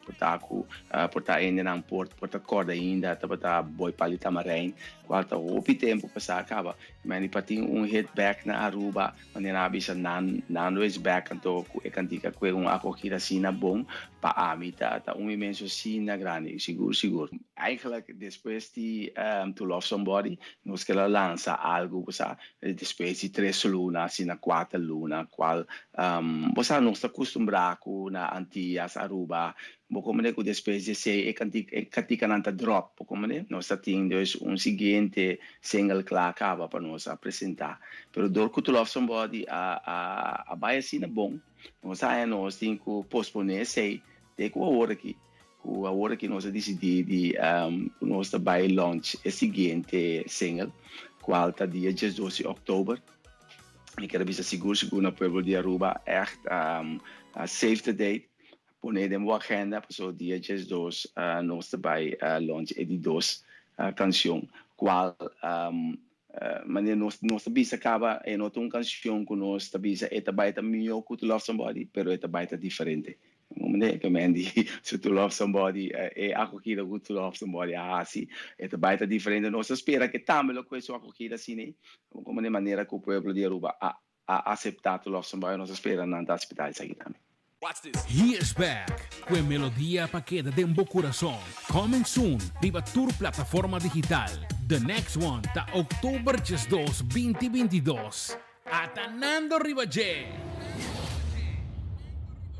porta ainda não porta corda ainda tava boy palita marém qualta hopi tempo passar acaba mas pati hit back na Aruba onde na bisa nan is back então e cantica que acogida sina bom pa amita tá imenso sina grande seguro eigenlijk depois de To Love Somebody nós que ela lança algo depois de 3 luna sina 4 luna qual você não está acostumado na Antillas, Aruba, como que depois de ser cantica nanta drop, como nós temos seguinte single que acaba para nós apresentar. Pero do To Love Somebody a baia sina bom, nós temos que postponer sei, tem que a hora que nós decidimos nós vai launch o seguinte single, qual tá dia 12 de outubro. Ik heb seguro na pueblo de Aruba echt save the date, poner em agenda para o dia 12 nós vai launch de 2 canção qual maneira nós bisa acaba em outra canção que nós bisa é baita melhor que To Love Somebody, pero é baita diferente. Que mendi se To Love Somebody é acogida com To Love Somebody assim é baita diferente nós espera que também o coisa acogida assim né como de maneira que o povo de Aruba a aceitar To Love Somebody nós espera na hospitais aqui também. He is back com melodia paqueta de Bo Corazón. Coming soon, viva tour plataforma digital. The next one, ta October 2, 2022. Atanando Ribaje.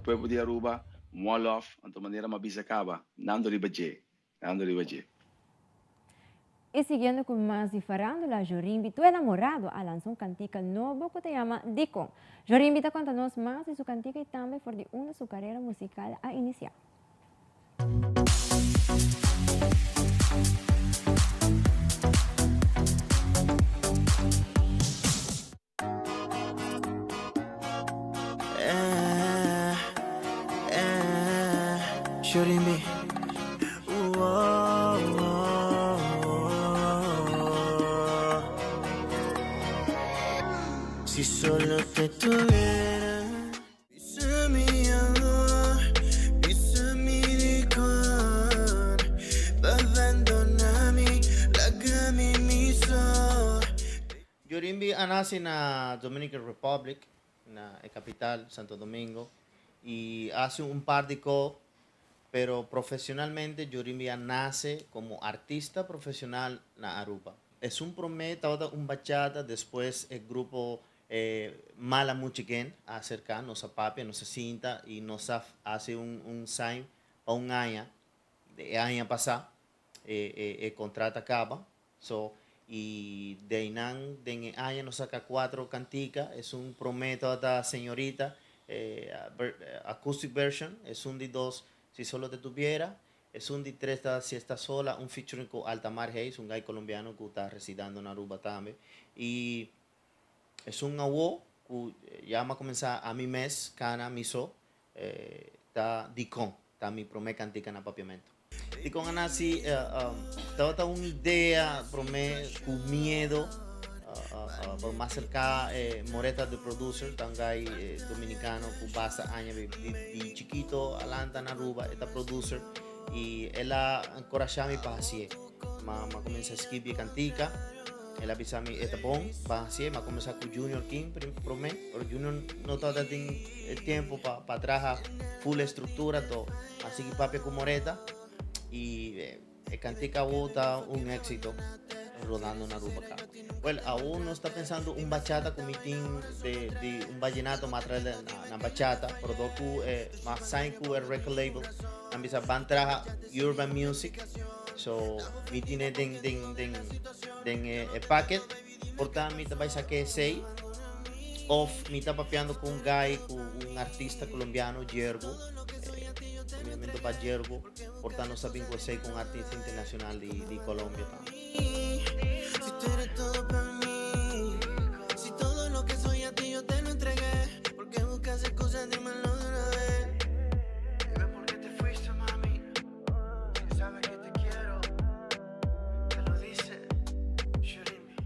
Pueblo de Aruba, more love, de maneira mabisa acaba. Nando Ribaje. E seguindo com mais de farándula, Jorimbi, tu enamorado, lançou um cantiga novo que se chama Dicon. Jorimbi está contando-nos mais de sua cantiga e também por de onde sua carreira musical a iniciar. Jorimbi. Si solo te tuviera, bisa mi amor, bisa mi licor, abandonami, lagami mi sol. Jorimbi nace na Dominican Republic, na capital, Santo Domingo, y hace un par de cosas, pero profesionalmente Jorimbi nace como artista profesional na Aruba. Es un prometo, un bachata, después el grupo mala música acerca, nos apapia, nos cinta y nos hace un sign para un año, de año pasado, el contrato acaba, y de ahí de año nos saca 4 canticas, es un prometo a la señorita, acoustic version, es un de 2 si solo te tuviera, es un de 3 si está sola, un featuring con Altamar Hayes, un guy colombiano que está residiendo en Aruba también, y es un awo que ya va a comenzar a mi mes, cana, miso, está Dicon, está mi promé cantica en apapiamento. Dicon anasi, estaba una idea, promé, con miedo, por más cerca, Moreta de producer, tangay dominicano, que basa años de chiquito, alanta en Aruba, está producer, y él ha encorajado mi para así, ma comienza a escribir cantica. Él avisa a mí, está bon, va así, va a comenzar con Junior King, pero Junior no está dando el tiempo para trabajar full estructura, todo. Así que papi con Moreta, y el cantica está un éxito rodando una Aruba acá. Bueno, aún no está pensando un bachata con mi team de un vallenato más atrás de la bachata, pero más sign con el record label, empieza a trabajar urban music. So, mi tiene el packet, por tanto, mi vais a sacar 6 off, mi está papeando con un guy, con un artista colombiano, Yergo, obviamente para Yergo, por tanto, saben que 6 con un artista internacional de Colombia también. Si tú eres todo para mí, si todo lo que soy a ti yo te lo entregué, porque buscas excusas, dímelo de una vez. Dime por qué te fuiste, mami, si sabes que te quiero, te lo dice, Shurimi.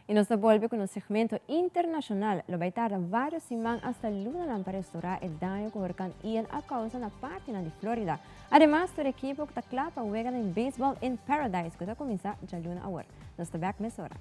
Y nos devuelve con un segmento internacional. Lo va a tardar varios semanas hasta el lunes para restaurar el daño que el huracán Ian a causa de la parte de Florida. Además, el equipo que está claro para jugar en béisbol en Paradise, que está comenzando ya luna ahora. Nos está back mesora.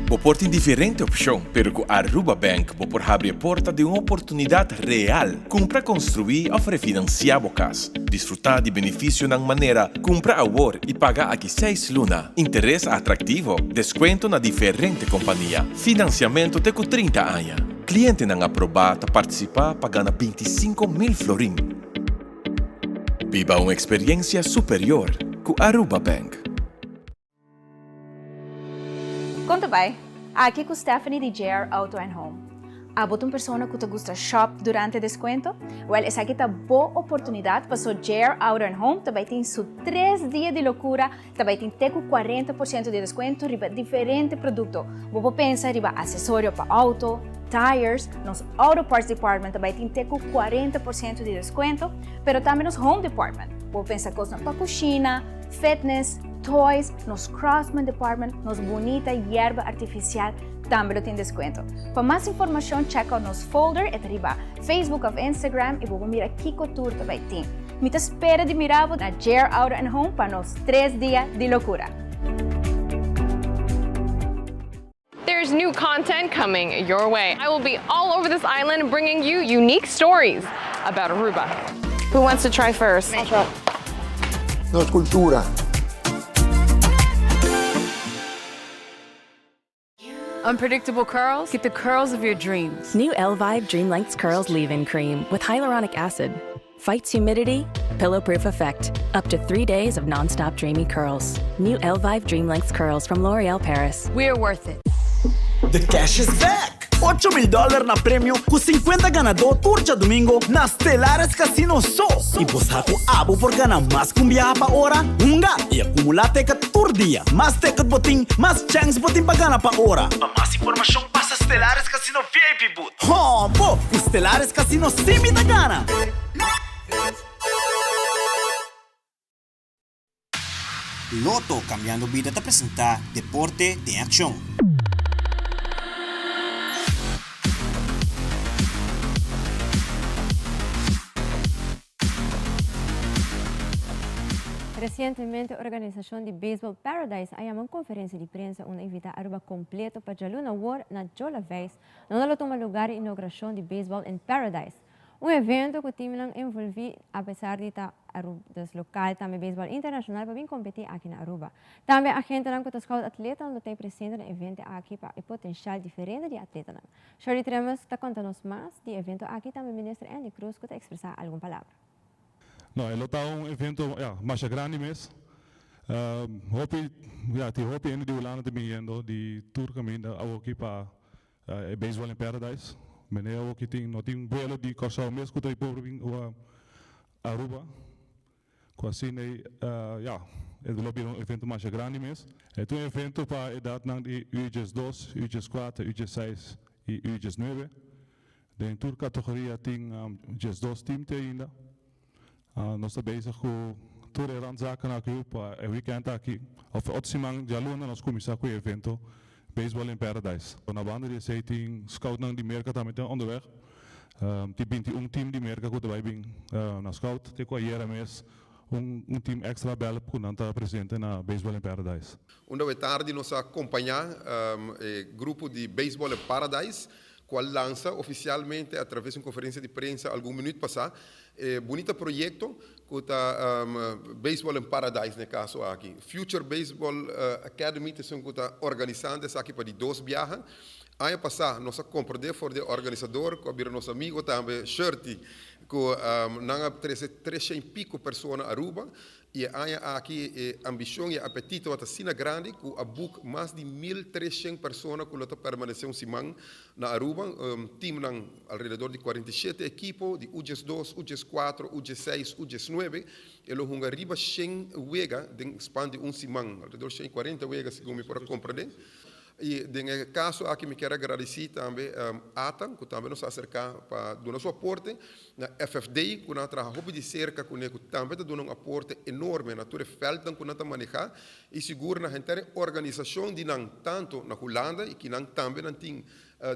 Você tem diferente opção, pero com Aruba Bank você abre a porta de uma oportunidade real para construir ou refinanciar a casa. Desfrutar de benefício de maneira comprar agora e pagar aqui 6 lunas. Interesse atrativo, desconto na diferente companhia. Financiamento até com 30 anos. Cliente não aprovado participar pagando 25.000 florin. Viva uma experiência superior com Aruba Bank. Conta bem, aqui com Stephanie de JR Auto and Home. Há uma pessoa que te gusta shop durante desconto? Well, essa aqui é boa oportunidade para o JR Auto and Home. Também tem seus 3 dias de loucura. Também tem 40% de desconto riba diferente produto. Você pensa riba acessório para auto, tires, nos auto parts department também tem 40% de desconto. Pero também nos home department. Você pensa coisas para cozinha, fitness, toys, nos Crossman Department, nos bonita hierba artificial, também tem desconto. Para mais informação, checa nos folder, arriba Facebook ou Instagram e vamos mirar que tour também tem. Me espera de mirar na JR Auto and Home para nos 3 dias de loucura. There's new content coming your way. I will be all over this island bringing you unique stories about Aruba. Who wants to try first? I'll try. No es cultura. Unpredictable curls? Get the curls of your dreams. New Elvive Dream Lengths Curls Leave-In Cream with hyaluronic acid. Fights humidity, pillow-proof effect. Up to 3 days of non-stop dreamy curls. New Elvive Dream Lengths Curls from L'Oreal Paris. We're worth it. The cash is back! $8,000 na prêmio com 50 ganador turja domingo na Stellares Casino só. E você com abo por ganhar mais com viaja para hora, e acumular teca por dia. Mais teca de botim, mais chance botim para ganhar para hora. Para mais informação, passa Stellares Casino VIP Boot. Oh, pô, com Stellares Casino sim me dá gana. Loto Cambiando Vida te presenta Deporte de Acción. Recientemente, a organización de Baseball Paradise ha llamado conferencia de prensa una invita a Aruba completo para Jaluna War na Jola Vez, donde lo toma lugar la inauguración de Baseball in Paradise. Un evento que tiene envolvido, a pesar de estar local, también béisbol internacional para competir aquí en Aruba. También a gente que está atleta no está presente en el evento aquí para el potencial diferente de atleta. Shirley Tremes está contándonos más del evento aquí, también ministro Andy Cruz que te expresa alguna palabra. No, ele está evento mais grande mesmo. Hope ainda de Holanda também indo de tour caminho aqui para Baseball in Paradise. Meneer ook não tem vuelo de Corsal mesmo que está pobre a Aruba. Quase ele lobby evento mais grande mesmo. É um evento para a idade de UGS 2, UGS 4, UGS 6 e UGS 9. De tour categoria tem UGS 2 time ainda. Nós estamos bezig com toda a randzaken aqui para o weekend aqui. Of otsimang jaluna nós começar com o evento Baseball in Paradise. Na banda de sei tem scout de merca também onderweg. Tem 21 team de merca que também bem na scout. Tem com a era mês team extra belo que não está presente na Baseball in Paradise. Uma tarde nós acompanhar o grupo de Baseball in Paradise, qual lança oficialmente através de uma conferência de prensa algum minuto passado. Bonito projeto que está Baseball in Paradise no caso aqui. Future Baseball Academy que está organizando aqui para 2 viagens. Ano passado nós compramos for de organizador, com o nosso amigo também Shirty, que não 300 e pico pessoas na Aruba. E aqui a ambição e apetite está sendo grande, que a book mais de 1.300 pessoas que estão permanecendo semana na Aruba. Time não alrededor de 47 equipos, de UGS 2, UGS 4, UGS 6, UGS 9. Eles vão arriba 100 vegas, expande semana, alrededor de 140 vegas, segundo me pode compreender. E no caso aqui me quero agradecer também a ATA, que também nos acerca para dar nosso aporte, na FFD, que nós trabalhamos de cerca com ele, que também dá um aporte enorme na tua felta que nós manejar e seguro na gente organização de não tanto na Holanda e que não também não tem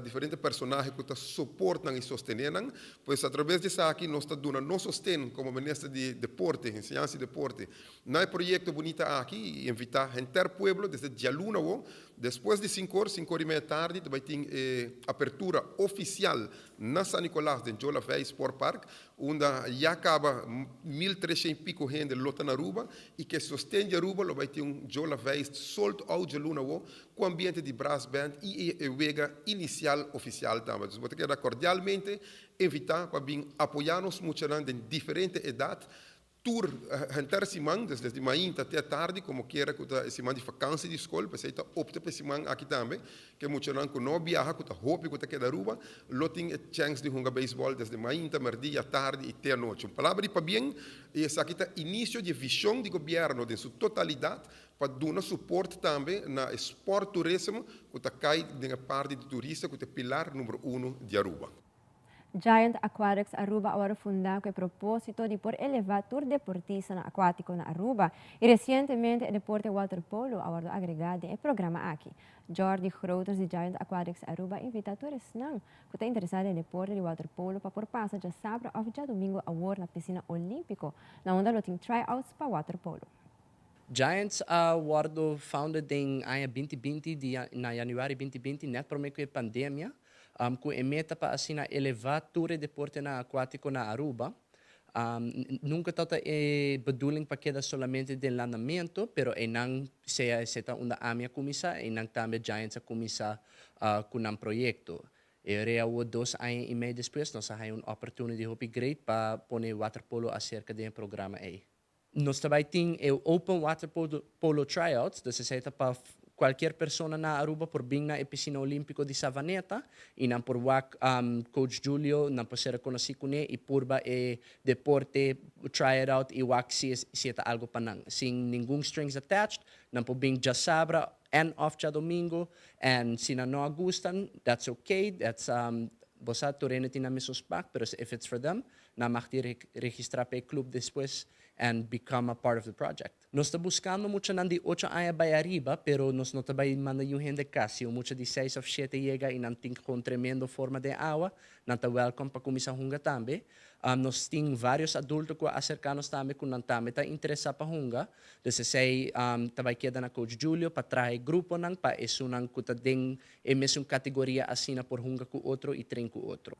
diferentes personagens que suportam e sostenem, pois através disso aqui nós estamos dando nosso sustento como ministro de deporte, ensinança de deporte, no projeto bonito aqui e invitar a gente pueblo desde Jaluna, depois de 5 horas, 5 horas e meia tarde, vai ter abertura oficial na San Nicolás de Jola Vez Sport Park, onde já acaba 1.300 e pico gente lota na Aruba e que sustém Aruba, vai ter Jola Vez solto ao Jaluna com ambiente de brass band e vega inicial oficial também. Então, eu quero cordialmente invitar para vir apoiar-nos muito em diferentes idades. Tour hantar semana, desde manhã até a tarde, como quiera, que está semana de vacância de escola, para você opta para semana aqui também, que muito não que não viaja, que está hope que está aqui da Aruba, lo tem chance de jogar beisebol desde manhã, meio-dia, tarde e até a noite. Uma palavra para bem, e essa aqui está início de visão de governo em sua totalidade, para dar suporte também na esporte turismo, que está cai na parte de turista, que é pilar número 1 de Aruba. Giant Aquatics Aruba agora fundado com o propósito de por elevar tour deportista aquático na Aruba e recentemente o deporte waterpolo agora agregado no programa aqui. Jordi Grooters de Giant Aquatics Aruba invita todos que estão interessados no deporte de waterpolo para por passar já sábado ou já domingo agora na piscina olímpico, na onde lo tem tryouts para waterpolo. Giants were founded in 2020, na Januari 2020, net por meio da pandemia. Com a meta para assim elevar o deporte aquático na Aruba. Nunca está a bedoeling para quedar somente de lançamento, pero não se está uma área comissão e não também Giants a começar com um projeto. Eu 2 anos e meio depois, nós temos uma oportunidade grande para pôr waterpolo acerca do programa aí. Nós também temos o Open Waterpolo Tryouts, então se para qualquer pessoa na Aruba por vir na piscina olímpico de Savaneta e não por Coach Julio não pode ser conhecido com ele e por deporte try it out e se é algo para não sem nenhum strings attached não pode vir já sábado and off já domingo and se não gostam that's okay that's você torna tem na mesmo spot mas if it's for them não mag registrar para o clube depois and become a part of the project. Nós estamos buscando muito de 8 anos para arriba, pero nós não estamos mandando gente casi, muito de 6 ou 7 chega e não tem com tremendo forma de água, não está welcome para começar a jogar também. Nos ting vários adultos que acercanos também com nang também tá interessa pa hunga. Desse sei tabay queda na Coach Julio pa trahe grupo nang pa esunang kuta ding emisung categoria asina por hunga ku outro e tren ku outro.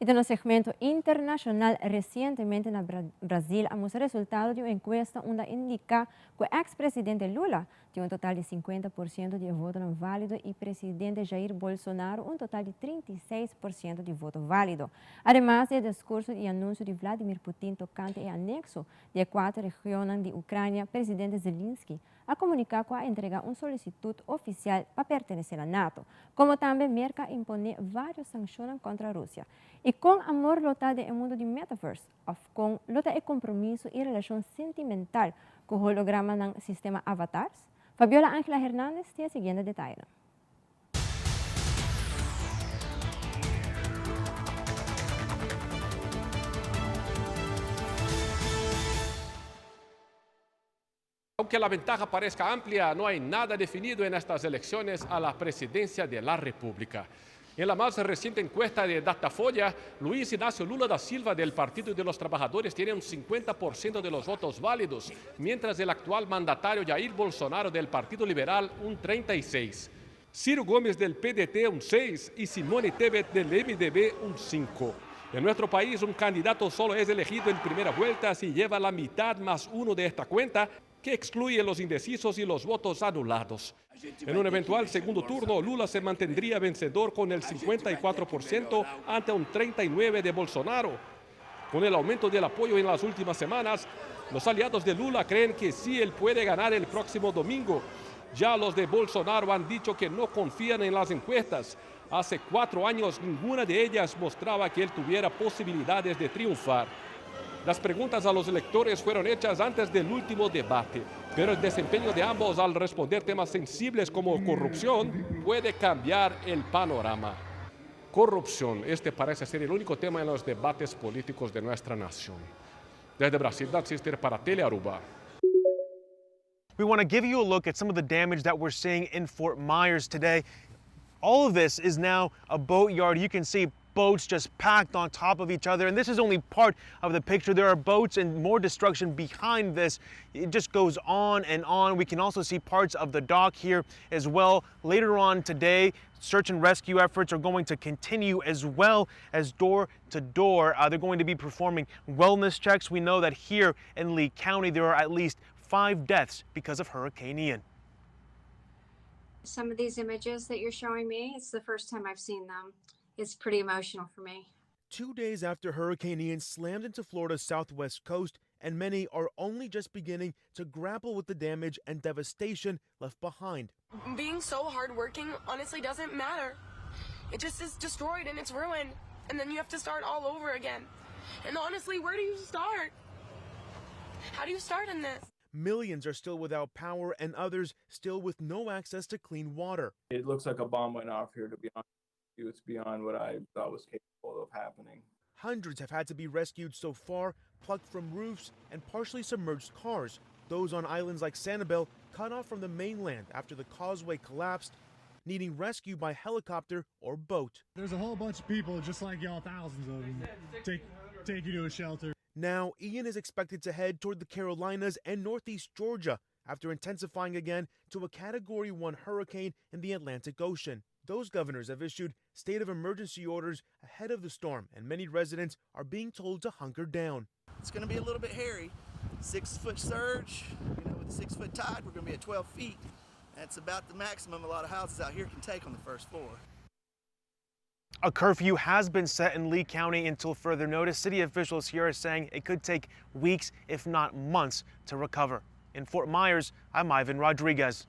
E no segmento internacional, recientemente na Brasil, hemos resultado de uma encuesta onde indica que o ex-presidente Lula tem um total de 50% de voto não válido e o presidente Jair Bolsonaro um total de 36% de voto válido. Además, o discurso e anúncio de Vladimir Putin tocante e anexo de 4 regiões de Ucrânia, presidente Zelensky a comunicar que a entregar uma solicitud oficial para pertenecer à NATO, como também merca imponer várias sanções contra a Rússia. E com amor lota do mundo de metaverse, com lota e compromisso e relação sentimental com o holograma ng sistema avatars, Fabiola Ángela Hernández tem a seguinte detalhe. Aunque la ventaja parezca amplia, no hay nada definido en estas elecciones a la presidencia de la República. En la más reciente encuesta de Datafolha, Luiz Inácio Lula da Silva del Partido de los Trabajadores tiene un 50% de los votos válidos, mientras el actual mandatario Jair Bolsonaro del Partido Liberal un 36%. Ciro Gomes del PDT un 6% y Simone Tebet del MDB un 5%. En nuestro país, un candidato solo es elegido en primera vuelta si lleva la mitad más uno de esta cuenta, que excluye los indecisos y los votos anulados. En un eventual segundo turno, Lula se mantendría vencedor con el 54% ante un 39% de Bolsonaro. Con el aumento del apoyo en las últimas semanas, los aliados de Lula creen que sí él puede ganar el próximo domingo. Ya los de Bolsonaro han dicho que no confían en las encuestas. Hace 4 años ninguna de ellas mostraba que él tuviera posibilidades de triunfar. Las preguntas a los electores fueron hechas antes del último debate, pero el desempeño de ambos al responder temas sensibles como corrupción puede cambiar el panorama. Corrupción, este parece ser el único tema en los debates políticos de nuestra nación. Desde Brasil, Dan Sister para Tele Aruba. We want to give you a look at some of the damage that we're seeing in Fort Myers today. All of this is now a boatyard. You can see boats just packed on top of each other, and this is only part of the picture. There are boats and more destruction behind this. It just goes on and on. We can also see parts of the dock here as well. Later on today, search and rescue efforts are going to continue as well as door to door. They're going to be performing wellness checks. We know that here in Lee County there are at least 5 deaths because of Hurricane Ian. Some of these images that you're showing me, it's the first time I've seen them. It's pretty emotional for me. 2 days after Hurricane Ian slammed into Florida's southwest coast, and many are only just beginning to grapple with the damage and devastation left behind. Being so hardworking honestly doesn't matter. It just is destroyed and it's ruined, and then you have to start all over again. And honestly, where do you start? How do you start in this? Millions are still without power and others still with no access to clean water. It looks like a bomb went off here, to be honest. It's beyond what I thought was capable of happening. Hundreds have had to be rescued so far, plucked from roofs and partially submerged cars. Those on islands like Sanibel cut off from the mainland after the causeway collapsed, needing rescue by helicopter or boat. There's a whole bunch of people just like y'all, thousands of them, take you to a shelter. Now, Ian is expected to head toward the Carolinas and northeast Georgia after intensifying again to a Category 1 hurricane in the Atlantic Ocean. Those governors have issued state of emergency orders ahead of the storm, and many residents are being told to hunker down. It's going to be a little bit hairy. 6-foot surge, with a 6-foot tide, we're going to be at 12 feet. That's about the maximum a lot of houses out here can take on the first floor. A curfew has been set in Lee County until further notice. City officials here are saying it could take weeks, if not months, to recover. In Fort Myers, I'm Ivan Rodriguez.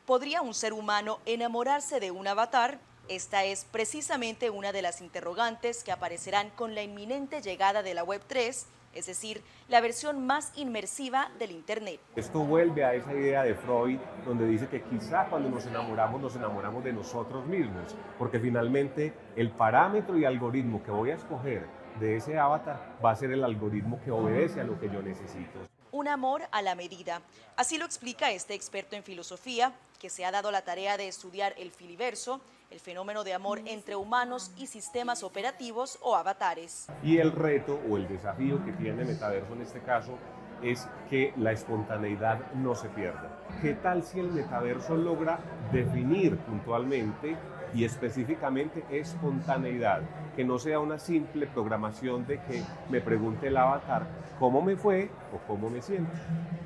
¿Podría un ser humano enamorarse de un avatar? Esta es precisamente una de las interrogantes que aparecerán con la inminente llegada de la Web3, es decir, la versión más inmersiva del Internet. Esto vuelve a esa idea de Freud, donde dice que quizá cuando nos enamoramos de nosotros mismos, porque finalmente el parámetro y algoritmo que voy a escoger de ese avatar va a ser el algoritmo que obedece a lo que yo necesito. un amor a la medida. Así lo explica este experto en filosofía, que se ha dado la tarea de estudiar el filiverso, el fenómeno de amor entre humanos y sistemas operativos o avatares. Y el reto o el desafío que tiene Metaverso en este caso es que la espontaneidad no se pierda. ¿Qué tal si el Metaverso logra definir puntualmente y específicamente espontaneidad? Que no sea una simple programación de que me pregunte el avatar cómo me fue o cómo me siento.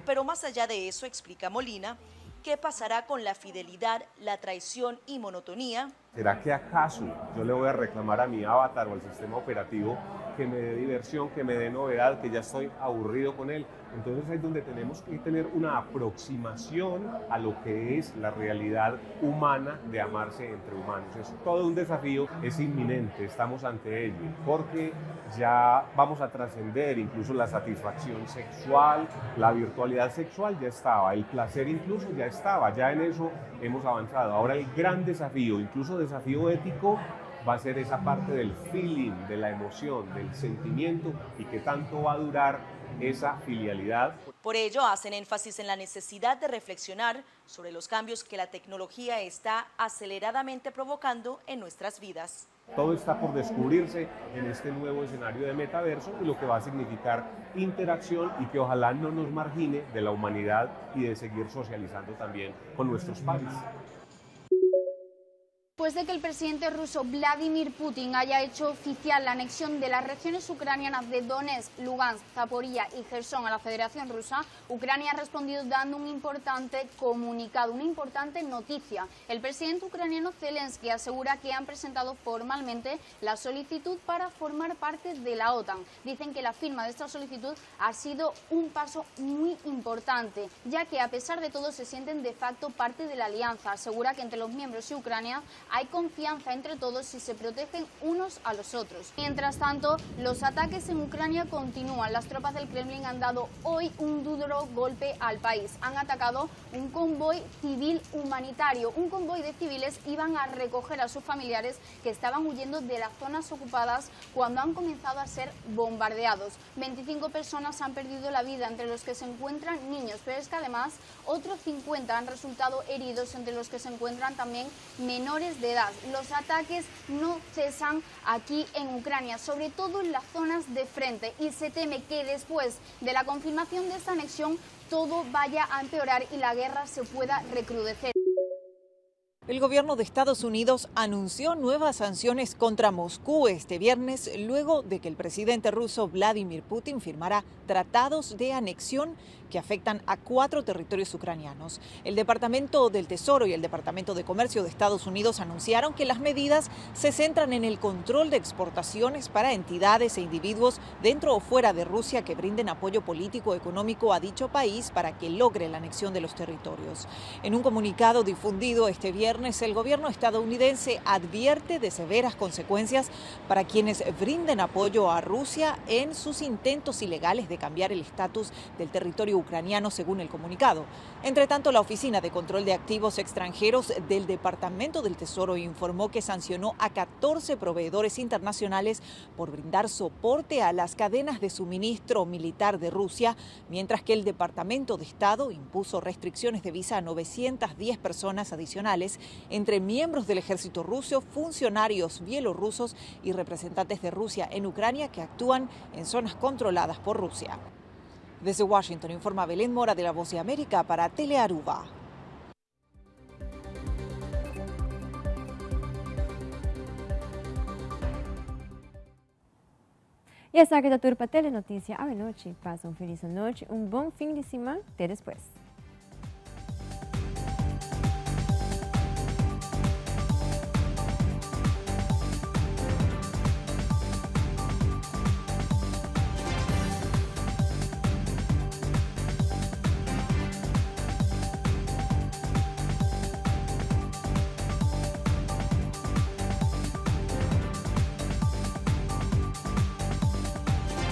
Pero más allá de eso, explica Molina, ¿qué pasará con la fidelidad, la traición y monotonía? ¿Será que acaso yo le voy a reclamar a mi avatar o al sistema operativo que me dé diversión, que me dé novedad, que ya estoy aburrido con él? Entonces ahí es donde tenemos que tener una aproximación a lo que es la realidad humana de amarse entre humanos. Es todo un desafío, es inminente, estamos ante ello, porque ya vamos a trascender incluso la satisfacción sexual, la virtualidad sexual ya estaba, el placer incluso ya estaba, ya en eso hemos avanzado. Ahora el gran desafío, incluso desafío ético, va a ser esa parte del feeling, de la emoción, del sentimiento y qué tanto va a durar esa filialidad. Por ello, hacen énfasis en la necesidad de reflexionar sobre los cambios que la tecnología está aceleradamente provocando en nuestras vidas. Todo está por descubrirse en este nuevo escenario de metaverso y lo que va a significar interacción y que ojalá no nos margine de la humanidad y de seguir socializando también con nuestros pares. Después de que el presidente ruso Vladimir Putin haya hecho oficial la anexión de las regiones ucranianas de Donetsk, Lugansk, Zaporizhia y Gerson a la Federación Rusa, Ucrania ha respondido dando un importante comunicado, una importante noticia. El presidente ucraniano Zelensky asegura que han presentado formalmente la solicitud para formar parte de la OTAN. Dicen que la firma de esta solicitud ha sido un paso muy importante, ya que a pesar de todo se sienten de facto parte de la alianza. Asegura que entre los miembros y Ucrania hay confianza entre todos y se protegen unos a los otros. Mientras tanto, los ataques en Ucrania continúan. Las tropas del Kremlin han dado hoy un duro golpe al país. Han atacado un convoy civil humanitario. Un convoy de civiles iban a recoger a sus familiares que estaban huyendo de las zonas ocupadas cuando han comenzado a ser bombardeados. 25 personas han perdido la vida, entre los que se encuentran niños, pero es que además otros 50 han resultado heridos, entre los que se encuentran también menores de edad. Los ataques no cesan aquí en Ucrania, sobre todo en las zonas de frente, y se teme que después de la confirmación de esta anexión todo vaya a empeorar y la guerra se pueda recrudecer. El gobierno de Estados Unidos anunció nuevas sanciones contra Moscú este viernes, luego de que el presidente ruso Vladimir Putin firmara tratados de anexión que afectan a 4 territorios ucranianos. El Departamento del Tesoro y el Departamento de Comercio de Estados Unidos anunciaron que las medidas se centran en el control de exportaciones para entidades e individuos dentro o fuera de Rusia que brinden apoyo político o económico a dicho país para que logre la anexión de los territorios. En un comunicado difundido este viernes, el gobierno estadounidense advierte de severas consecuencias para quienes brinden apoyo a Rusia en sus intentos ilegales de cambiar el estatus del territorio ucraniano, según el comunicado. Entre tanto, la Oficina de Control de Activos Extranjeros del Departamento del Tesoro informó que sancionó a 14 proveedores internacionales por brindar soporte a las cadenas de suministro militar de Rusia, mientras que el Departamento de Estado impuso restricciones de visa a 910 personas adicionales, entre miembros del ejército ruso, funcionarios bielorrusos y representantes de Rusia en Ucrania que actúan en zonas controladas por Rusia. Desde Washington informa Belén Mora de La Voz de América para Telearuba. E essa aqui da Turpa Telenotícia à noite. Passa feliz noite, bom fim de semana. Até depois.